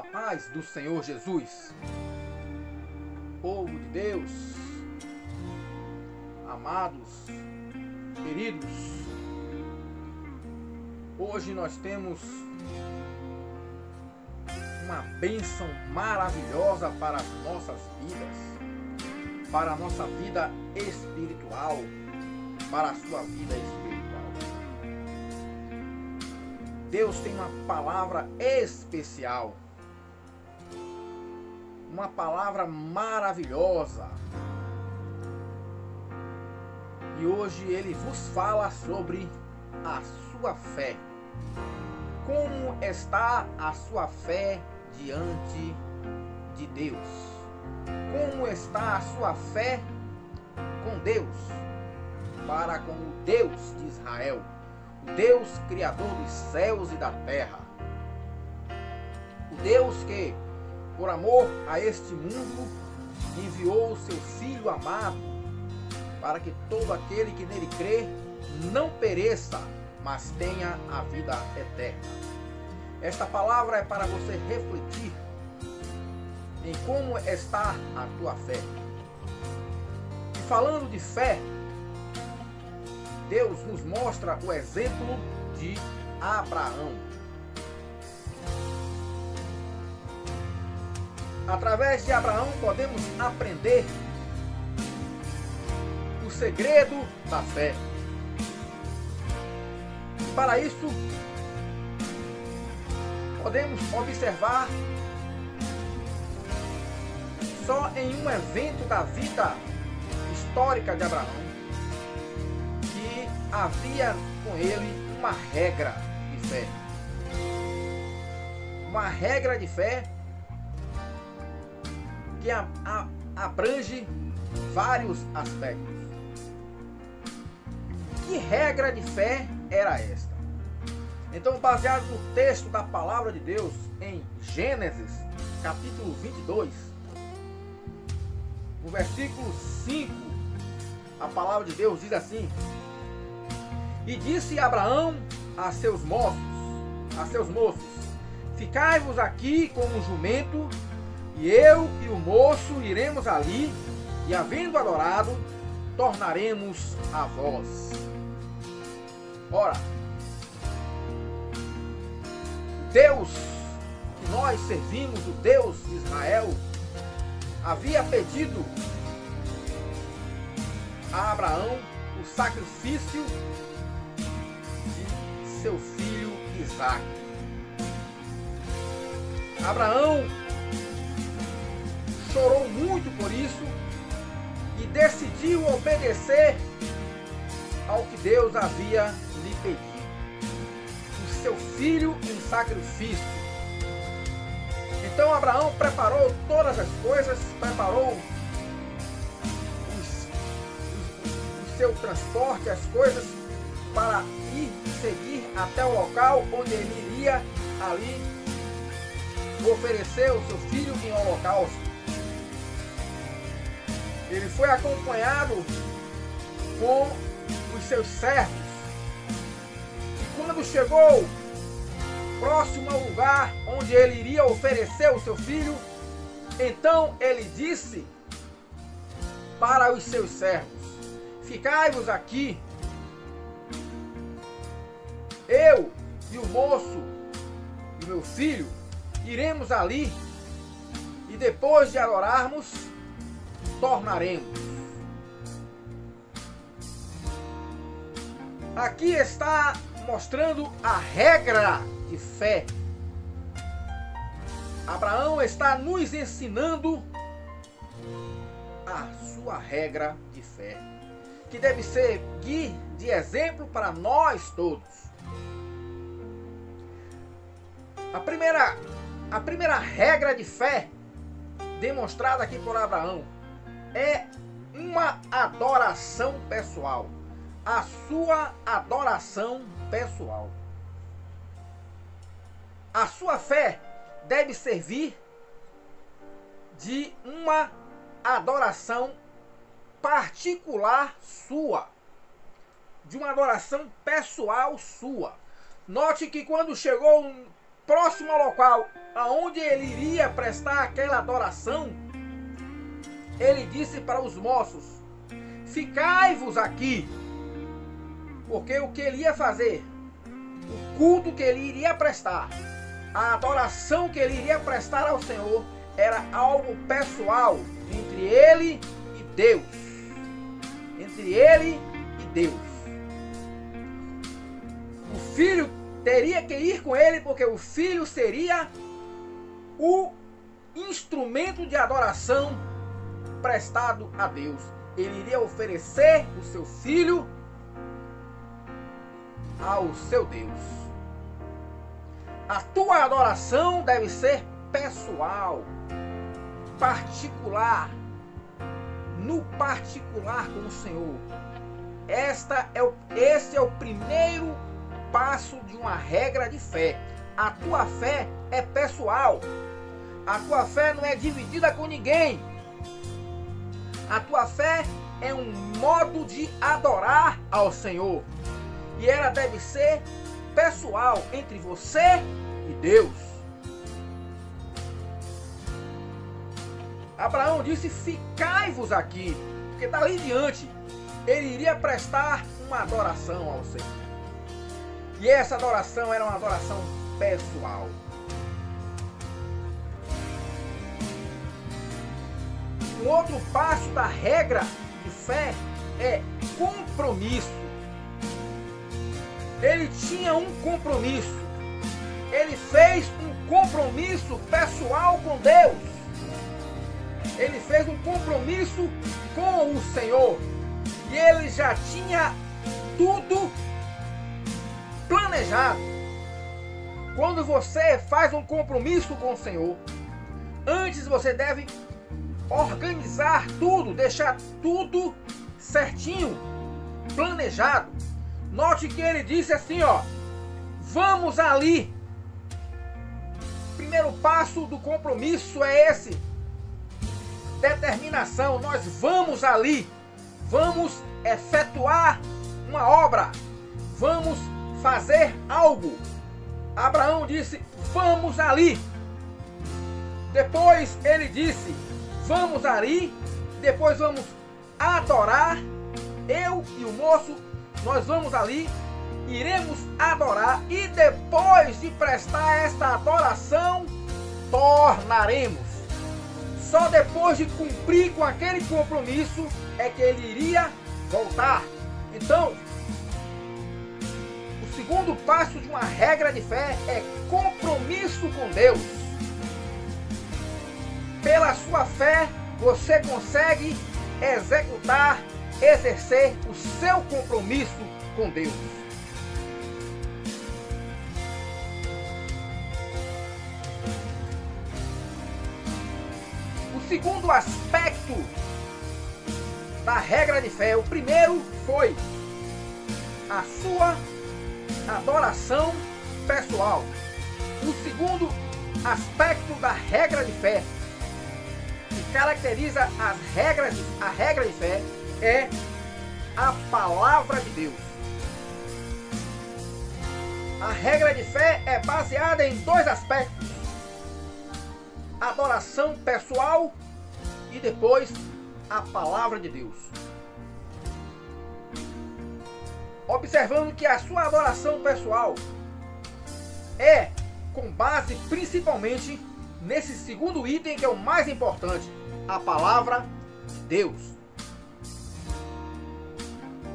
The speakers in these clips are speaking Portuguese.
A paz do Senhor Jesus, povo de Deus, amados, queridos, hoje nós temos uma bênção maravilhosa para as nossas vidas, para a nossa vida espiritual, para a sua vida espiritual. Deus tem uma palavra especial, uma palavra maravilhosa. E hoje ele vos fala sobre a sua fé. Como está a sua fé diante de Deus? Como está a sua fé com Deus? Para com o Deus de Israel, o Deus criador dos céus e da terra. O Deus que, por amor a este mundo, enviou o seu Filho amado, para que todo aquele que nele crê não pereça, mas tenha a vida eterna. Esta palavra é para você refletir em como está a tua fé. E falando de fé, Deus nos mostra o exemplo de Abraão. Através de Abraão podemos aprender o segredo da fé. Para isso, podemos observar só em um evento da vida histórica de Abraão que havia com ele uma regra de fé. Uma regra de fé que abrange vários aspectos. Que regra de fé era esta? Então, baseado no texto da palavra de Deus em Gênesis, capítulo 22, no versículo 5, a palavra de Deus diz assim: E disse Abraão a seus moços, ficai-vos aqui com o jumento, e eu e o moço iremos ali, e havendo adorado, tornaremos a vós. Ora, o Deus que nós servimos, o Deus de Israel, havia pedido a Abraão o sacrifício de seu filho Isaque. Abraão chorou muito por isso e decidiu obedecer ao que Deus havia lhe pedido. O seu filho em sacrifício. Então Abraão preparou todas as coisas, preparou o seu transporte, as coisas, para ir seguir até o local onde ele iria ali oferecer o seu filho em holocausto. Ele foi acompanhado com os seus servos. E quando chegou próximo ao lugar onde ele iria oferecer o seu filho, então ele disse para os seus servos: Ficai-vos aqui, eu e o moço e meu filho iremos ali, e depois de adorarmos, tornaremos. Aqui está mostrando a regra de fé. Abraão está nos ensinando a sua regra de fé, que deve ser guia de exemplo para nós todos. A primeira regra de fé demonstrada aqui por Abraão é uma adoração pessoal. A sua adoração pessoal. A sua fé deve servir de uma adoração particular sua, de uma adoração pessoal sua. Note que quando chegou próximo ao local aonde ele iria prestar aquela adoração, ele disse para os moços: ficai-vos aqui, porque o que ele ia fazer, o culto que ele iria prestar, a adoração que ele iria prestar ao Senhor, era algo pessoal entre ele e Deus. Entre ele e Deus. O filho teria que ir com ele, porque o filho seria o instrumento de adoração prestado a Deus. Ele iria oferecer o seu filho ao seu Deus. A tua adoração deve ser pessoal, particular, no particular com o Senhor. Esse é o primeiro passo de uma regra de fé. A tua fé é pessoal. A tua fé não é dividida com ninguém. A tua fé é um modo de adorar ao Senhor. E ela deve ser pessoal entre você e Deus. Abraão disse: ficai-vos aqui, porque dali diante ele iria prestar uma adoração ao Senhor. E essa adoração era uma adoração pessoal. Um outro passo da regra de fé é compromisso. Ele tinha um compromisso. Ele fez um compromisso pessoal com Deus. Ele fez um compromisso com o Senhor. E ele já tinha tudo planejado. Quando você faz um compromisso com o Senhor, antes você deve organizar tudo, deixar tudo certinho, planejado. Note que ele disse assim, ó: vamos ali. Primeiro passo do compromisso é esse: determinação. Nós vamos ali, vamos efetuar uma obra, vamos fazer algo. Abraão disse: vamos ali. Depois ele disse: vamos ali. Depois vamos adorar. Eu e o moço, nós vamos ali, iremos adorar. E depois de prestar esta adoração, tornaremos. Só depois de cumprir com aquele compromisso é que ele iria voltar. Então, o segundo passo de uma regra de fé é compromisso com Deus. Pela sua fé, você consegue exercer o seu compromisso com Deus. O segundo aspecto da regra de fé, o primeiro foi a sua adoração pessoal. O segundo aspecto da regra de fé, que caracteriza a regra de fé, é a palavra de Deus. A regra de fé é baseada em dois aspectos: adoração pessoal e depois a palavra de Deus. Observando que a sua adoração pessoal é com base principalmente nesse segundo item, que é o mais importante: a palavra de Deus.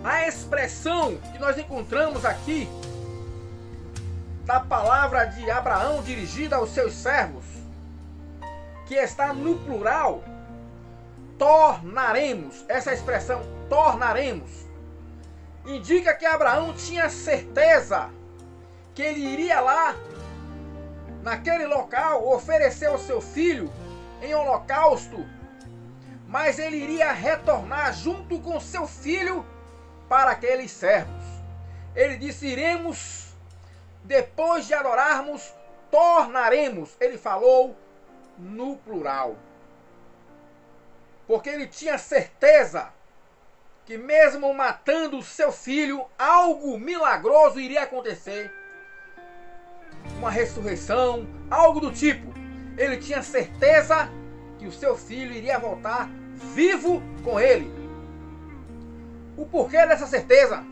A expressão que nós encontramos aqui da palavra de Abraão dirigida aos seus servos, que está no plural, tornaremos. Essa expressão tornaremos indica que Abraão tinha certeza que ele iria lá, naquele local, oferecer o seu filho em holocausto, mas ele iria retornar junto com seu filho para aqueles servos. Ele disse: iremos, depois de adorarmos, tornaremos. Ele falou no plural, porque ele tinha certeza que mesmo matando seu filho, algo milagroso iria acontecer. uma ressurreição, algo do tipo. Ele tinha certeza que o seu filho iria voltar vivo com ele. O porquê dessa certeza?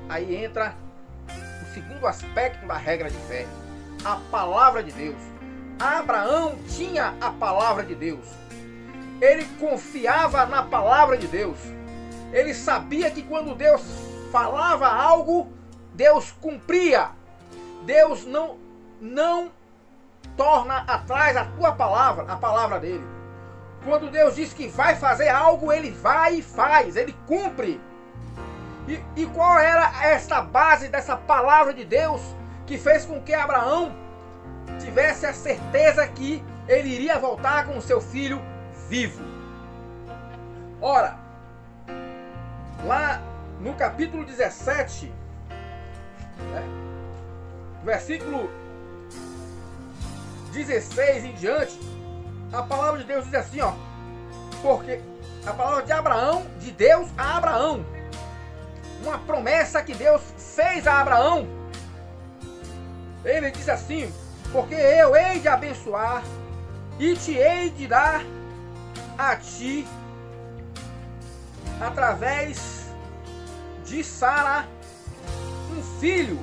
Aí entra o segundo aspecto da regra de fé, a palavra de Deus. Abraão tinha a palavra de Deus. Ele confiava na palavra de Deus. Ele sabia que quando Deus falava algo, Deus cumpria. Deus não torna atrás a tua palavra, a palavra dele. Quando Deus diz que vai fazer algo, ele vai e faz, ele cumpre. E qual era essa base dessa palavra de Deus que fez com que Abraão tivesse a certeza que ele iria voltar com o seu filho vivo? Ora, lá no capítulo 17, versículo 16 em diante, a palavra de Deus diz assim, ó, porque a palavra de Abraão, de Deus a Abraão, uma promessa que Deus fez a Abraão. Ele diz assim: porque eu hei de abençoar e te hei de dar a ti através de Sara um filho,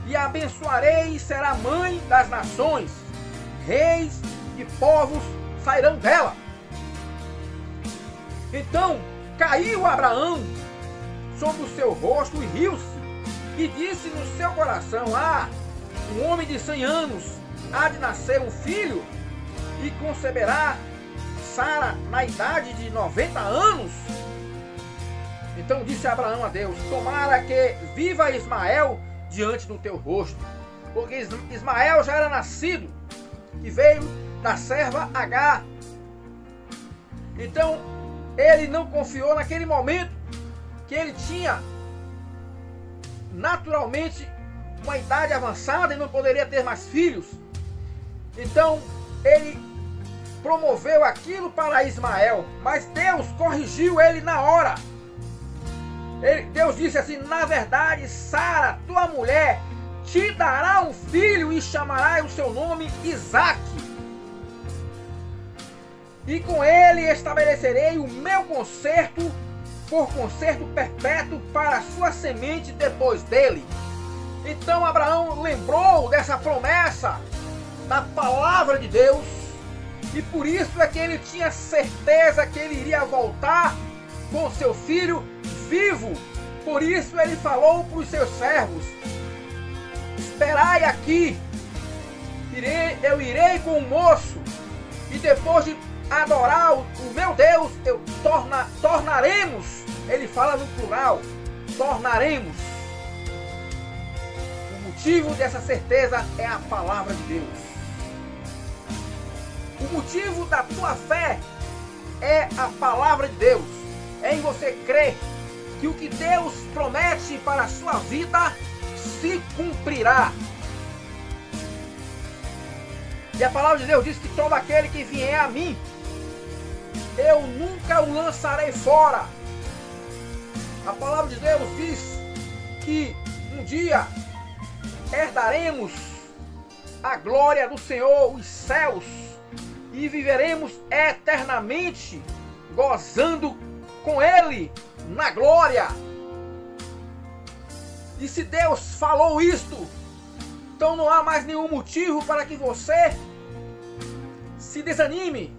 e abençoarei e será mãe das nações, reis e povos sairão dela. Então caiu Abraão sobre o seu rosto e riu-se, e disse no seu coração: um homem de 100 anos há de nascer um filho, e conceberá Sara na idade de 90 anos. Então disse Abraão a Deus: tomara que viva Ismael diante do teu rosto, porque Ismael já era nascido, que veio da serva Agar. Então ele não confiou naquele momento que ele tinha naturalmente uma idade avançada e não poderia ter mais filhos. Então ele promoveu aquilo para Ismael, mas Deus corrigiu ele na hora. Deus disse assim: na verdade, Sara, tua mulher, te dará um filho e chamará o seu nome Isaque. E com ele estabelecerei o meu concerto por concerto perpétuo para a sua semente depois dele. Então Abraão lembrou dessa promessa, da palavra de Deus, e por isso é que ele tinha certeza que ele iria voltar com seu filho vivo. Por isso ele falou para os seus servos: esperai aqui, eu irei com o moço, e depois de adorar o meu Deus, tornaremos. Ele fala no plural, tornaremos. O motivo dessa certeza é a palavra de Deus. O motivo da tua fé é a palavra de Deus. É em você crer que o que Deus promete para a sua vida se cumprirá. E a palavra de Deus diz que todo aquele que vier a mim, eu nunca o lançarei fora. A palavra de Deus diz que um dia herdaremos a glória do Senhor, os céus, e viveremos eternamente gozando com Ele na glória. E se Deus falou isto, então não há mais nenhum motivo para que você se desanime,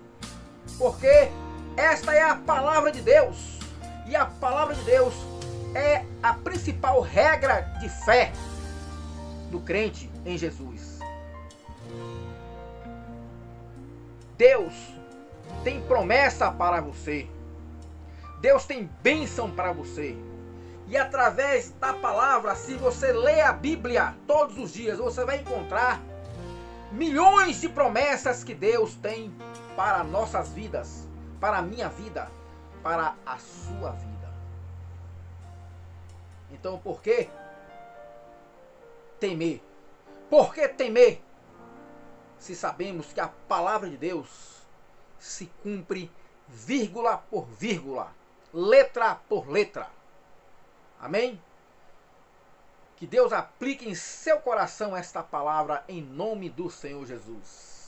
porque esta é a palavra de Deus, e a palavra de Deus é a principal regra de fé do crente em Jesus. Deus tem promessa para você, Deus tem bênção para você, e através da palavra, se você lê a Bíblia todos os dias, você vai encontrar milhões de promessas que Deus tem para nossas vidas, para a minha vida, para a sua vida. Então por que temer? Por que temer? Se sabemos que a palavra de Deus se cumpre vírgula por vírgula, letra por letra. Amém? Que Deus aplique em seu coração esta palavra em nome do Senhor Jesus.